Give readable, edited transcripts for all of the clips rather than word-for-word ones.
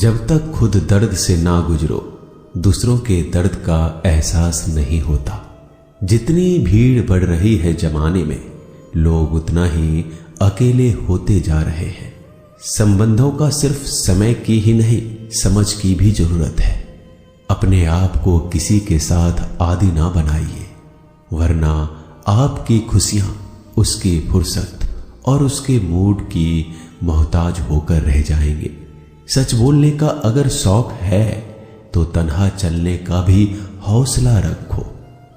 जब तक खुद दर्द से ना गुजरो दूसरों के दर्द का एहसास नहीं होता। जितनी भीड़ बढ़ रही है जमाने में, लोग उतना ही अकेले होते जा रहे हैं। संबंधों का सिर्फ समय की ही नहीं, समझ की भी जरूरत है। अपने आप को किसी के साथ आदी ना बनाइए, वरना आपकी खुशियां उसकी फुर्सत और उसके मूड की मोहताज होकर रह जाएंगे। सच बोलने का अगर शौक है तो तन्हा चलने का भी हौसला रखो।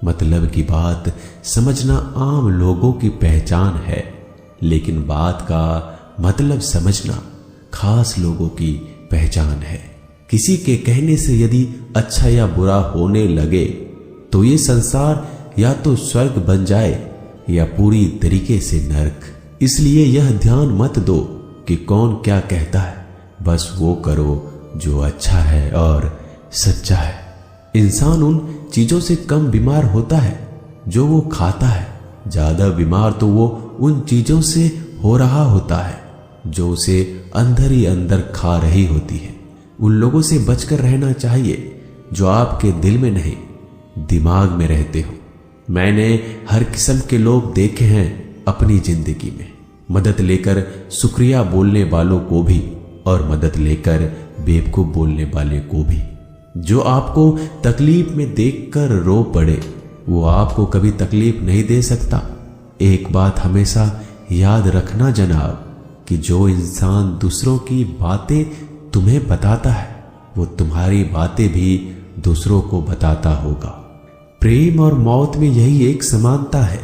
मतलब की बात समझना आम लोगों की पहचान है, लेकिन बात का मतलब समझना खास लोगों की पहचान है। किसी के कहने से यदि अच्छा या बुरा होने लगे तो ये संसार या तो स्वर्ग बन जाए या पूरी तरीके से नरक। इसलिए यह ध्यान मत दो कि कौन क्या कहता है, बस वो करो जो अच्छा है और सच्चा है। इंसान उन चीजों से कम बीमार होता है जो वो खाता है, ज्यादा बीमार तो वो उन चीजों से हो रहा होता है जो उसे अंदर ही अंदर खा रही होती है। उन लोगों से बचकर रहना चाहिए जो आपके दिल में नहीं, दिमाग में रहते हो। मैंने हर किस्म के लोग देखे हैं अपनी जिंदगी में, मदद लेकर शुक्रिया बोलने वालों को भी और मदद लेकर बेवकूफ बोलने वाले को भी। जो आपको तकलीफ में देखकर रो पड़े वो आपको कभी तकलीफ नहीं दे सकता। एक बात हमेशा याद रखना जनाब, कि जो इंसान दूसरों की बातें तुम्हें बताता है वो तुम्हारी बातें भी दूसरों को बताता होगा। प्रेम और मौत में यही एक समानता है,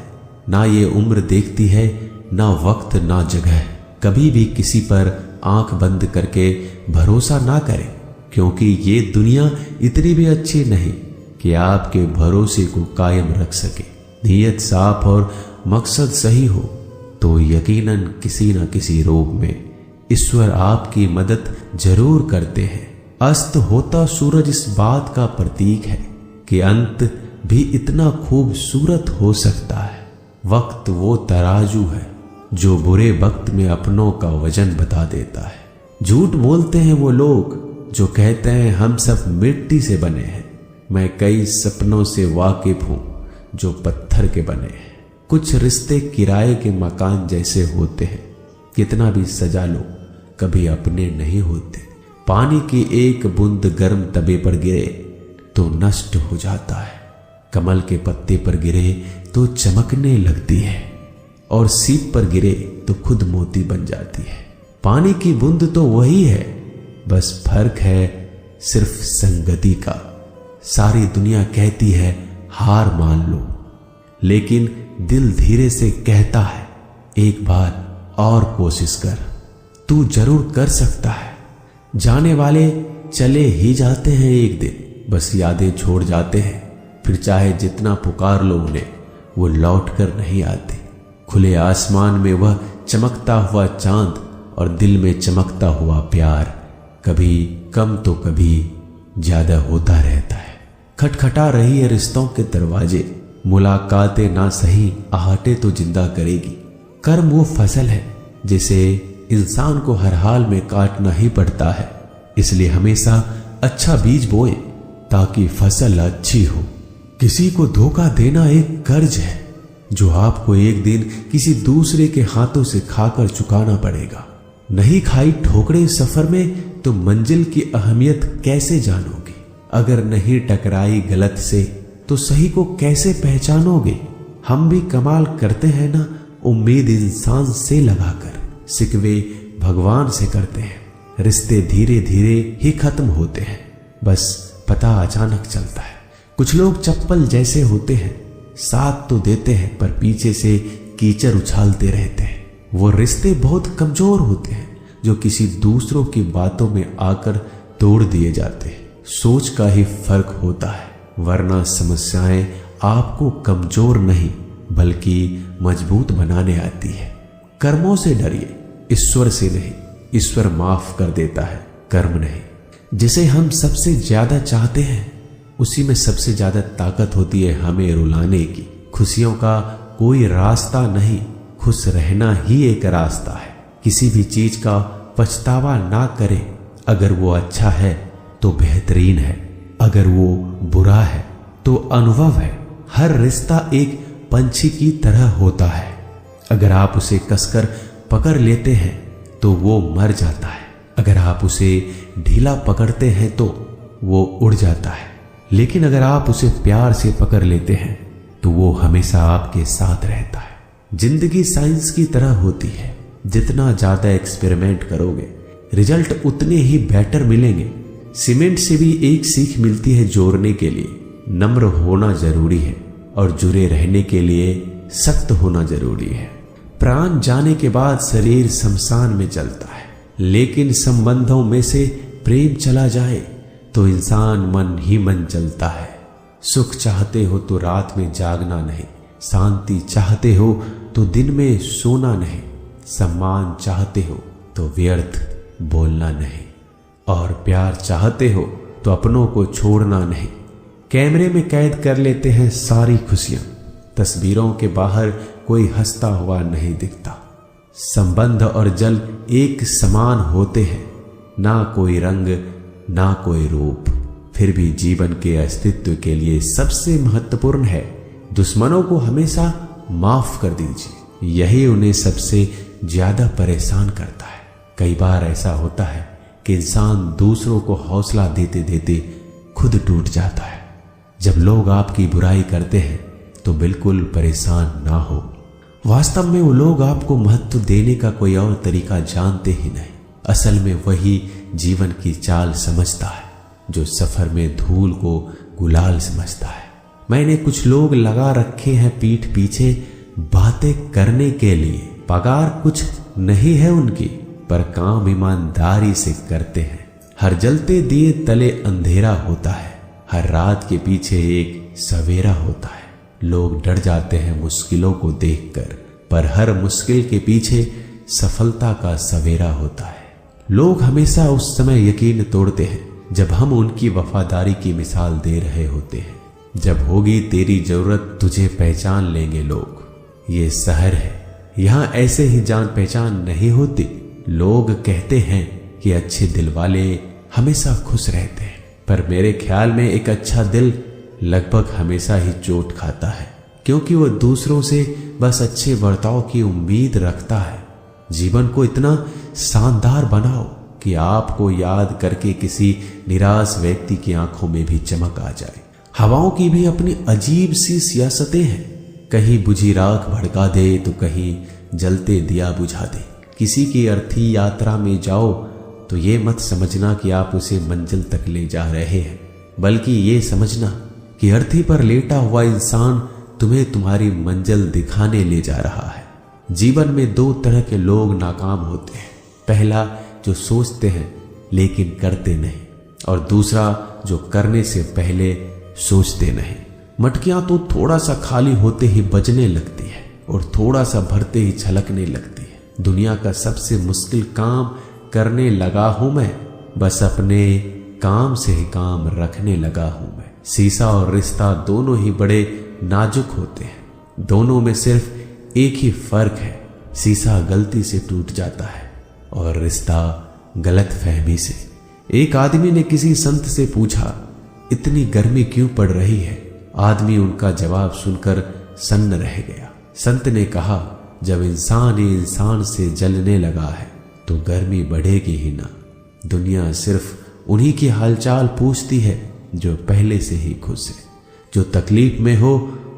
ना ये उम्र देखती है, ना वक्त, ना जगह। कभी भी किसी पर आंख बंद करके भरोसा ना करें, क्योंकि ये दुनिया इतनी भी अच्छी नहीं कि आपके भरोसे को कायम रख सके। नीयत साफ और मकसद सही हो तो यकीनन किसी न किसी रोग में ईश्वर आपकी मदद जरूर करते हैं। अस्त होता सूरज इस बात का प्रतीक है कि अंत भी इतना खूबसूरत हो सकता है। वक्त वो तराजू है जो बुरे वक्त में अपनों का वजन बता देता है। झूठ बोलते हैं वो लोग जो कहते हैं हम सब मिट्टी से बने हैं। मैं कई सपनों से वाकिफ हूं जो पत्थर के बने हैं। कुछ रिश्ते किराए के मकान जैसे होते हैं, कितना भी सजा लो कभी अपने नहीं होते। पानी की एक बूंद गर्म तवे पर गिरे तो नष्ट हो जाता है, कमल के पत्ते पर गिरे तो चमकने लगती है, और सीप पर गिरे तो खुद मोती बन जाती है। पानी की बूंद तो वही है, बस फर्क है सिर्फ संगति का। सारी दुनिया कहती है हार मान लो, लेकिन दिल धीरे से कहता है एक बार और कोशिश कर, तू जरूर कर सकता है। जाने वाले चले ही जाते हैं एक दिन, बस यादें छोड़ जाते हैं। फिर चाहे जितना पुकार लो उन्हें, वो लौट कर नहीं आते। खुले आसमान में वह चमकता हुआ चांद और दिल में चमकता हुआ प्यार कभी कम तो कभी ज्यादा होता रहता है। खटखटा रही है रिश्तों के दरवाजे, मुलाकातें ना सही आहटे तो जिंदा करेगी। कर्म वो फसल है जिसे इंसान को हर हाल में काटना ही पड़ता है। इसलिए हमेशा अच्छा बीज बोए ताकि फसल अच्छी हो। किसी को धोखा देना एक कर्ज है जो आपको एक दिन किसी दूसरे के हाथों से खाकर चुकाना पड़ेगा। नहीं खाई ठोकरें सफर में तो मंजिल की अहमियत कैसे जानोगे? अगर नहीं टकराई गलत से तो सही को कैसे पहचानोगे? हम भी कमाल करते हैं ना, उम्मीद इंसान से लगाकर, सिकवे भगवान से करते हैं। रिश्ते धीरे धीरे ही खत्म होते हैं, बस पता अचानक चलता है। कुछ लोग चप्पल जैसे होते हैं, साथ तो देते हैं पर पीछे से कीचड़ उछालते रहते हैं। वो रिश्ते बहुत कमजोर होते हैं जो किसी दूसरों की बातों में आकर तोड़ दिए जाते हैं। सोच का ही फर्क होता है, वरना समस्याएं आपको कमजोर नहीं बल्कि मजबूत बनाने आती है। कर्मों से डरिए, ईश्वर से नहीं। ईश्वर माफ कर देता है, कर्म नहीं। जिसे हम सबसे ज्यादा चाहते हैं उसी में सबसे ज्यादा ताकत होती है हमें रुलाने की। खुशियों का कोई रास्ता नहीं, खुश रहना ही एक रास्ता है। किसी भी चीज का पछतावा ना करें, अगर वो अच्छा है तो बेहतरीन है, अगर वो बुरा है तो अनुभव है। हर रिश्ता एक पंछी की तरह होता है, अगर आप उसे कसकर पकड़ लेते हैं तो वो मर जाता है, अगर आप उसे ढीला पकड़ते हैं तो वो उड़ जाता है, लेकिन अगर आप उसे प्यार से पकड़ लेते हैं तो वो हमेशा आपके साथ रहता है। जिंदगी साइंस की तरह होती है, जितना ज्यादा एक्सपेरिमेंट करोगे रिजल्ट उतने ही बेटर मिलेंगे। सीमेंट से भी एक सीख मिलती है जोड़ने के लिए, नम्र होना जरूरी है और जुड़े रहने के लिए सख्त होना जरूरी है। प्राण जाने के बाद शरीर शमशान में चलता है, लेकिन संबंधों में से प्रेम चला जाए तो इंसान मन ही मन चलता है। सुख चाहते हो तो रात में जागना नहीं, शांति चाहते हो तो दिन में सोना नहीं, सम्मान चाहते हो तो व्यर्थ बोलना नहीं, और प्यार चाहते हो तो अपनों को छोड़ना नहीं। कैमरे में कैद कर लेते हैं सारी खुशियां, तस्वीरों के बाहर कोई हंसता हुआ नहीं दिखता। संबंध और जल एक समान होते हैं, ना कोई रंग ना कोई रूप, फिर भी जीवन के अस्तित्व के लिए सबसे महत्वपूर्ण है दुश्मनों को हमेशा माफ कर दीजिए, यही उन्हें सबसे ज्यादा परेशान करता है। कई बार ऐसा होता है कि इंसान दूसरों को हौसला देते देते खुद टूट जाता है। जब लोग आपकी बुराई करते हैं तो बिल्कुल परेशान ना हो, वास्तव में वो लोग आपको महत्व देने का कोई और तरीका जानते ही नहीं। असल में वही जीवन की चाल समझता है जो सफर में धूल को गुलाल समझता है। मैंने कुछ लोग लगा रखे हैं पीठ पीछे बातें करने के लिए, पगार कुछ नहीं है उनकी, पर काम ईमानदारी से करते हैं। हर जलते दिए तले अंधेरा होता है, हर रात के पीछे एक सवेरा होता है। लोग डर जाते हैं मुश्किलों को देखकर, पर हर मुश्किल के पीछे सफलता का सवेरा होता है। लोग हमेशा उस समय यकीन तोड़ते हैं जब हम उनकी वफादारी की मिसाल दे रहे होते हैं। जब होगी तेरी जरूरत तुझे पहचान लेंगे लोग। ये शहर है, यहाँ ऐसे ही जान पहचान नहीं होती। लोग कहते हैं कि अच्छे दिल वाले हमेशा खुश रहते हैं, पर मेरे ख्याल में एक अच्छा दिल लगभग हमेशा ही चोट खाता है, क्योंकि वह दूसरों से बस अच्छे बर्ताव की उम्मीद रखता है। जीवन को इतना शानदार बनाओ कि आपको याद करके किसी निराश व्यक्ति की आंखों में भी चमक आ जाए। हवाओं की भी अपनी अजीब सी सियासतें हैं, कहीं बुझी राख भड़का दे तो कहीं जलते दिया बुझा दे। किसी की अर्थी यात्रा में जाओ तो ये मत समझना कि आप उसे मंजिल तक ले जा रहे हैं, बल्कि ये समझना कि अर्थी पर लेटा हुआ इंसान तुम्हें तुम्हारी मंजिल दिखाने ले जा रहा है। जीवन में दो तरह के लोग नाकाम होते हैं, पहला जो सोचते हैं लेकिन करते नहीं, और दूसरा जो करने से पहले सोचते नहीं। मटकियां तो थोड़ा सा खाली होते ही बजने लगती है और थोड़ा सा भरते ही छलकने लगती है। दुनिया का सबसे मुश्किल काम करने लगा हूं मैं, बस अपने काम से ही काम रखने लगा हूं मैं। शीशा और रिश्ता दोनों ही बड़े नाजुक होते हैं, दोनों में सिर्फ एक ही फर्क है, शीशा गलती से टूट जाता है और रिश्ता गलत फहमी से। एक आदमी ने किसी संत से पूछा, इतनी गर्मी क्यों पड़ रही है? आदमी उनका जवाब सुनकर सन्न रह गया। संत ने कहा, जब इंसान ही इंसान से जलने लगा है तो गर्मी बढ़ेगी ही ना। दुनिया सिर्फ उन्हीं की हालचाल पूछती है जो पहले से ही खुश है। जो तकलीफ में हो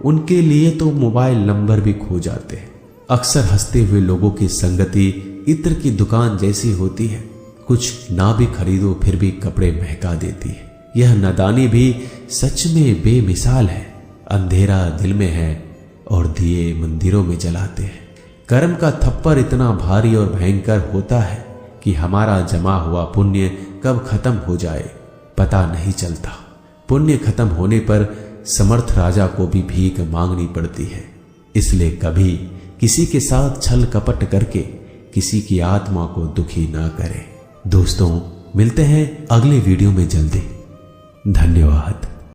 उनके लिए तो मोबाइल नंबर भी खो जाते हैं। अक्सर हंसते हुए लोगों की संगति इत्र की दुकान जैसी होती है, कुछ ना भी खरीदो फिर भी कपड़े महका देती है। यह नादानी भी सच में बेमिसाल है। अंधेरा दिल में है और दिए मंदिरों में जलाते हैं। कर्म का थप्पड़ इतना भारी और भयंकर होता है कि हमारा जमा हुआ पुण्य कब खत्म हो जाए पता नहीं चलता। पुण्य खत्म होने पर समर्थ राजा को भी भीख मांगनी पड़ती है। इसलिए कभी किसी के साथ छल कपट करके किसी की आत्मा को दुखी ना करें। दोस्तों, मिलते हैं अगले वीडियो में जल्दी। धन्यवाद।